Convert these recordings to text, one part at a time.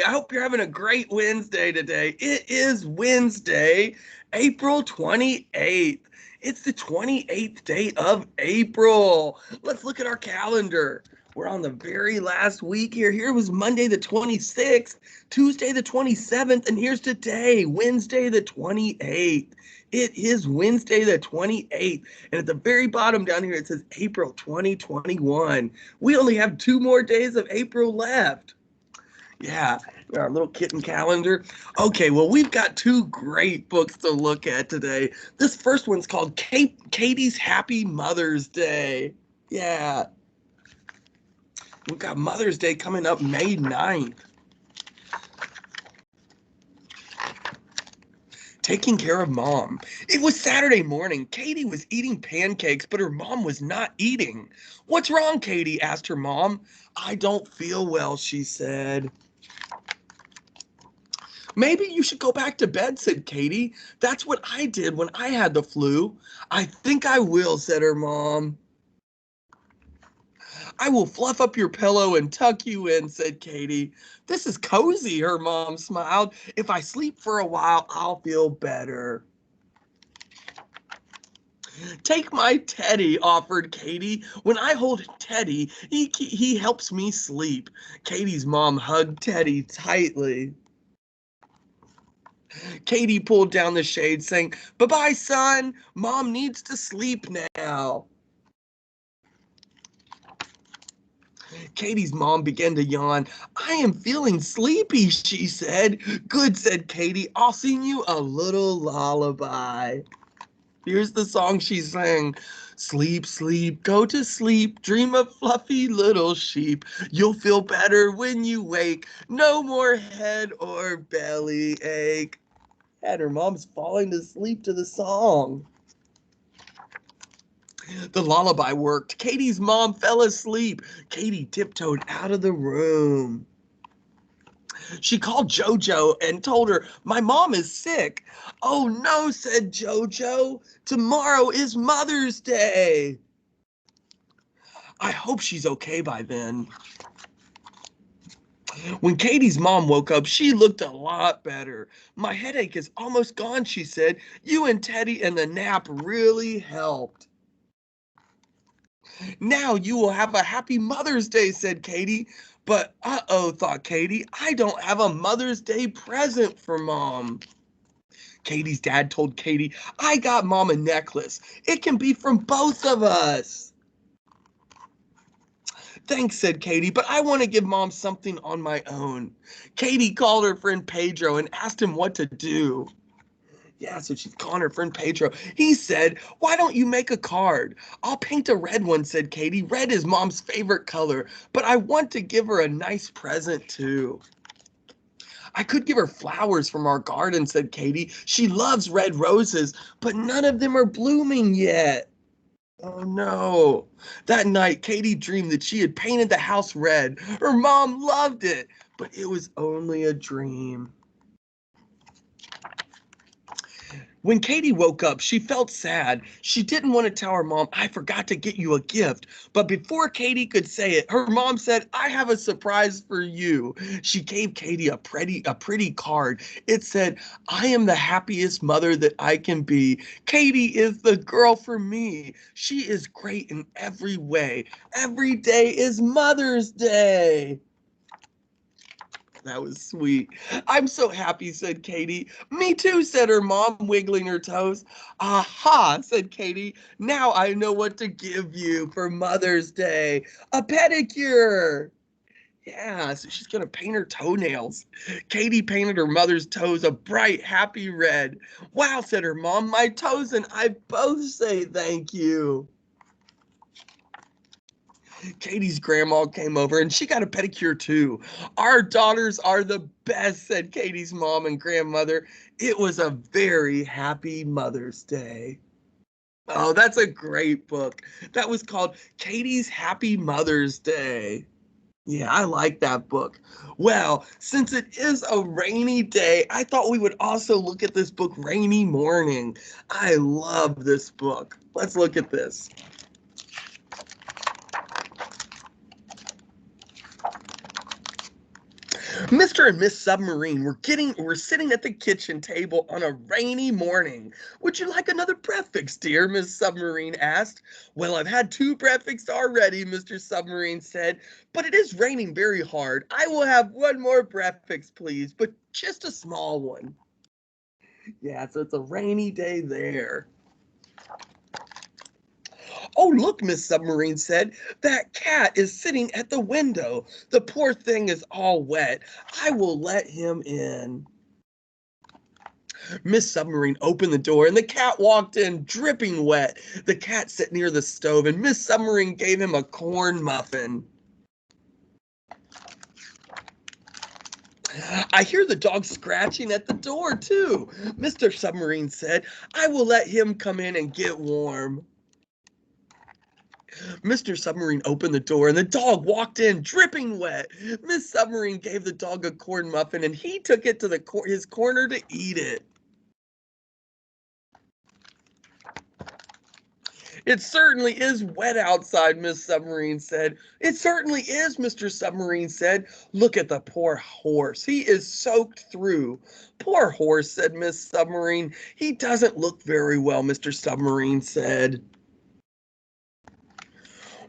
I hope you're having a great Wednesday today. It is Wednesday, April 28th. It's the 28th day of April. Let's look at our calendar. We're on the very last week here. Here was Monday the 26th, Tuesday the 27th, and here's today, Wednesday the 28th. It is Wednesday the 28th. And at the very bottom down here, it says April 2021. We only have 2 more days of April left. Yeah, our little kitten calendar. Okay, well, we've got 2 great books to look at today. This first one's called Katie's Happy Mother's Day. Yeah, we've got Mother's Day coming up May 9th. Taking care of mom. It was Saturday morning. Katie was eating pancakes, but her mom was not eating. What's wrong, Katie? Asked her mom. I don't feel well, she said. Maybe you should go back to bed, said Katie. That's what I did when I had the flu. I think I will, said her mom. I will fluff up your pillow and tuck you in, said Katie. This is cozy, her mom smiled. If I sleep for a while, I'll feel better. Take my Teddy, offered Katie. When I hold Teddy, he helps me sleep. Katie's mom hugged Teddy tightly. Katie pulled down the shade, saying, Bye-bye, son. Mom needs to sleep now. Katie's mom began to yawn. I am feeling sleepy, she said. Good, said Katie. I'll sing you a little lullaby. Here's the song she sang. Sleep, sleep, go to sleep, dream of fluffy little sheep. You'll feel better when you wake. No more head or belly ache. And her mom's falling to sleep to the song. The lullaby worked. Katie's mom fell asleep. Katie tiptoed out of the room. She called JoJo and told her, My mom is sick. Oh no, said JoJo. Tomorrow is Mother's Day. I hope she's okay by then. When Katie's mom woke up, she looked a lot better. My headache is almost gone, she said. You and Teddy and the nap really helped. Now you will have a happy Mother's Day, said Katie. But uh-oh, thought Katie, I don't have a Mother's Day present for mom. Katie's dad told Katie, I got mom a necklace. It can be from both of us. Thanks, said Katie, but I want to give mom something on my own. Katie called her friend Pedro and asked him what to do. Yeah, so she's calling her friend Pedro. He said, Why don't you make a card? I'll paint a red one, said Katie. Red is mom's favorite color, but I want to give her a nice present too. I could give her flowers from our garden, said Katie. She loves red roses, but none of them are blooming yet. Oh no. That night, Katie dreamed that she had painted the house red. Her mom loved it, but it was only a dream. When Katie woke up, she felt sad. She didn't want to tell her mom, I forgot to get you a gift. But before Katie could say it, her mom said, I have a surprise for you. She gave Katie a pretty card. It said, I am the happiest mother that I can be. Katie is the girl for me. She is great in every way. Every day is Mother's Day. That was sweet. I'm so happy, said Katie. Me too, said her mom, wiggling her toes. Aha, said Katie. Now I know what to give you for Mother's Day. A pedicure. Yeah, so she's going to paint her toenails. Katie painted her mother's toes a bright, happy red. Wow, said her mom. My toes and I both say thank you. Katie's grandma came over and she got a pedicure too. Our daughters are the best, said Katie's mom and grandmother. It was a very happy Mother's Day. Oh, that's a great book. That was called Katie's Happy Mother's Day. Yeah, I like that book. Well, since it is a rainy day, I thought we would also look at this book, Rainy Morning. I love this book. Let's look at this. Mr. and Miss Submarine were sitting at the kitchen table on a rainy morning. "Would you like another breakfast, dear?" Miss Submarine asked. "Well, I've had two breakfasts already," Mr. Submarine said, "but it is raining very hard. I will have one more breakfast, please, but just a small one." Yeah, so it's a rainy day there. "Oh, look," Miss Submarine said. "That cat is sitting at the window. The poor thing is all wet. I will let him in." Miss Submarine opened the door and the cat walked in, dripping wet. The cat sat near the stove and Miss Submarine gave him a corn muffin. "I hear the dog scratching at the door, too," Mr. Submarine said. "I will let him come in and get warm." Mr. Submarine opened the door and the dog walked in, dripping wet. Miss Submarine gave the dog a corn muffin and he took it to his corner to eat it. "It certainly is wet outside," Miss Submarine said. "It certainly is," Mr. Submarine said. "Look at the poor horse. He is soaked through." "Poor horse," said Miss Submarine. "He doesn't look very well," Mr. Submarine said.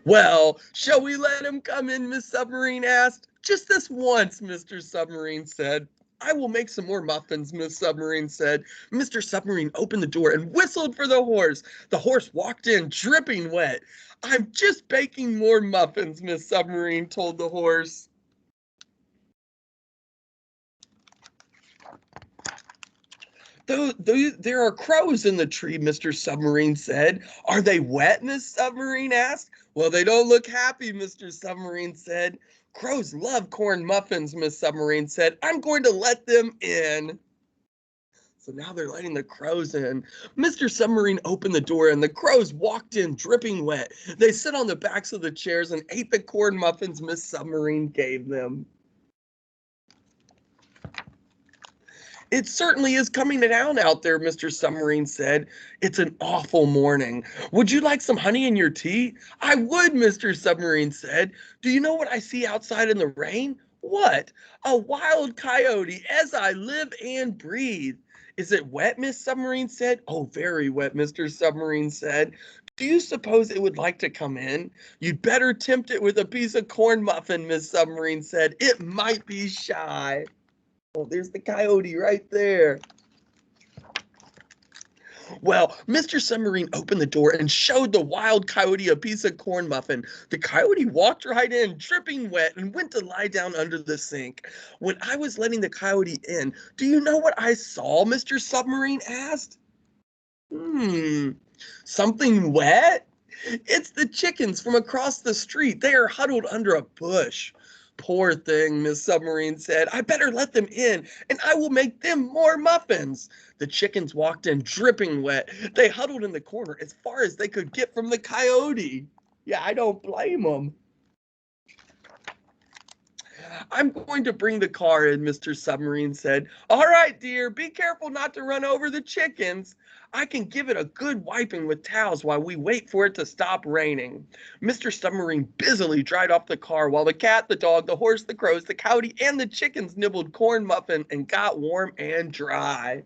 "Well, shall we let him come in?" Miss Submarine asked. "Just this once," Mr. Submarine said. "I will make some more muffins," Miss Submarine said. Mr. Submarine opened the door and whistled for the horse. The horse walked in, dripping wet. "I'm just baking more muffins," Miss Submarine told the horse. There are crows in the tree," Mr. Submarine said. "Are they wet?" Miss Submarine asked. "Well, they don't look happy," Mr. Submarine said. "Crows love corn muffins," Miss Submarine said. "I'm going to let them in." So now they're letting the crows in. Mr. Submarine opened the door and the crows walked in, dripping wet. They sat on the backs of the chairs and ate the corn muffins Miss Submarine gave them. "It certainly is coming down out there," Mr. Submarine said. "It's an awful morning. Would you like some honey in your tea?" "I would," Mr. Submarine said. "Do you know what I see outside in the rain?" "What?" "A wild coyote, as I live and breathe." "Is it wet?" Miss Submarine said. "Oh, very wet," Mr. Submarine said. "Do you suppose it would like to come in?" "You'd better tempt it with a piece of corn muffin," Miss Submarine said. "It might be shy." Oh, there's the coyote right there. Well, Mr. Submarine opened the door and showed the wild coyote a piece of corn muffin. The coyote walked right in, dripping wet, and went to lie down under the sink. When I was letting the coyote in, do you know what I saw? Mr. Submarine asked. Hmm, something wet? It's the chickens from across the street. They are huddled under a bush. "Poor thing," Miss Submarine said. "I better let them in, and I will make them more muffins." The chickens walked in dripping wet. They huddled in the corner as far as they could get from the coyote. Yeah, I don't blame them. "I'm going to bring the car in," Mr. Submarine said. "All right, dear, be careful not to run over the chickens. I can give it a good wiping with towels while we wait for it to stop raining." Mr. Submarine busily dried off the car while the cat, the dog, the horse, the crows, the coyote, and the chickens nibbled corn muffin and got warm and dry.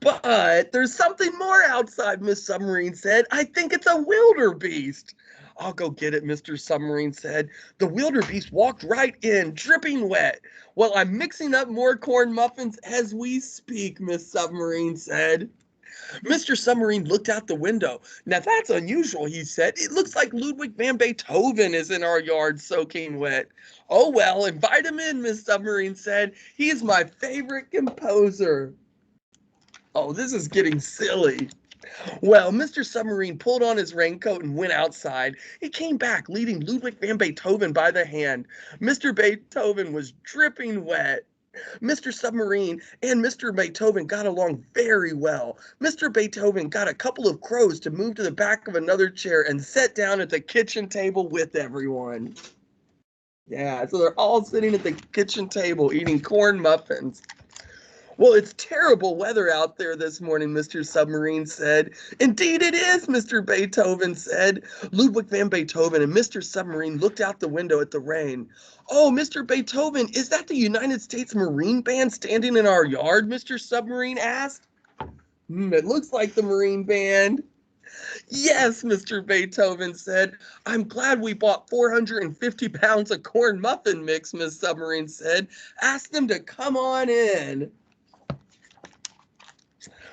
"But there's something more outside," Miss Submarine said. "I think it's a wildebeest." "I'll go get it," Mr. Submarine said. The wildebeest walked right in, dripping wet. "Well, I'm mixing up more corn muffins as we speak," Miss Submarine said. Mr. Submarine looked out the window. "Now that's unusual," he said. "It looks like Ludwig van Beethoven is in our yard soaking wet." "Oh well, invite him in," Miss Submarine said. "He's my favorite composer." Oh, this is getting silly. Well, Mr. Submarine pulled on his raincoat and went outside. He came back leading Ludwig van Beethoven by the hand. Mr. Beethoven was dripping wet. Mr. Submarine and Mr. Beethoven got along very well. Mr. Beethoven got a couple of crows to move to the back of another chair and sat down at the kitchen table with everyone. Yeah, so they're all sitting at the kitchen table eating corn muffins. Well, it's terrible weather out there this morning, Mr. Submarine said. Indeed it is, Mr. Beethoven said. Ludwig van Beethoven and Mr. Submarine looked out the window at the rain. Oh, Mr. Beethoven, is that the United States Marine Band standing in our yard? Mr. Submarine asked. It looks like the Marine Band. Yes, Mr. Beethoven said. I'm glad we bought 450 pounds of corn muffin mix, Miss Submarine said. Ask them to come on in.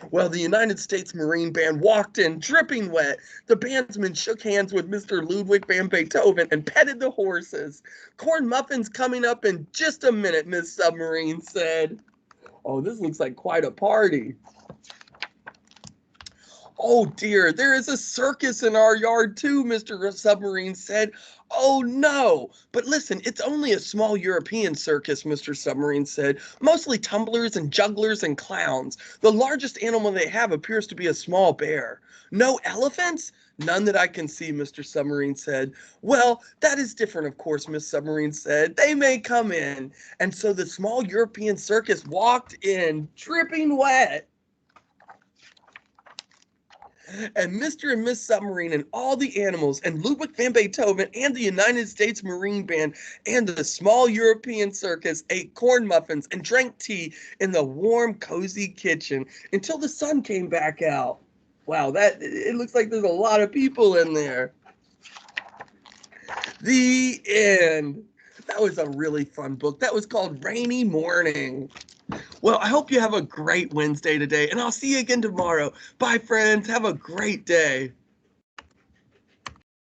Well, the United States Marine Band walked in, dripping wet. The bandsman shook hands with Mr. Ludwig van Beethoven and petted the horses. Corn muffins coming up in just a minute, Miss Submarine said. Oh, this looks like quite a party. Oh dear, there is a circus in our yard too, Mr. Submarine said. Oh no, but listen, it's only a small European circus, Mr. Submarine said. Mostly tumblers and jugglers and clowns. The largest animal they have appears to be a small bear. No elephants? None that I can see, Mr. Submarine said. Well, that is different, of course, Miss Submarine said. They may come in. And so the small European circus walked in, dripping wet. And Mr. and Miss Submarine and all the animals and Ludwig van Beethoven and the United States Marine Band and the small European circus ate corn muffins and drank tea in the warm, cozy kitchen until the sun came back out. Wow, it looks like there's a lot of people in there. The end. That was a really fun book. That was called Rainy Morning. Well, I hope you have a great Wednesday today, and I'll see you again tomorrow. Bye, friends. Have a great day.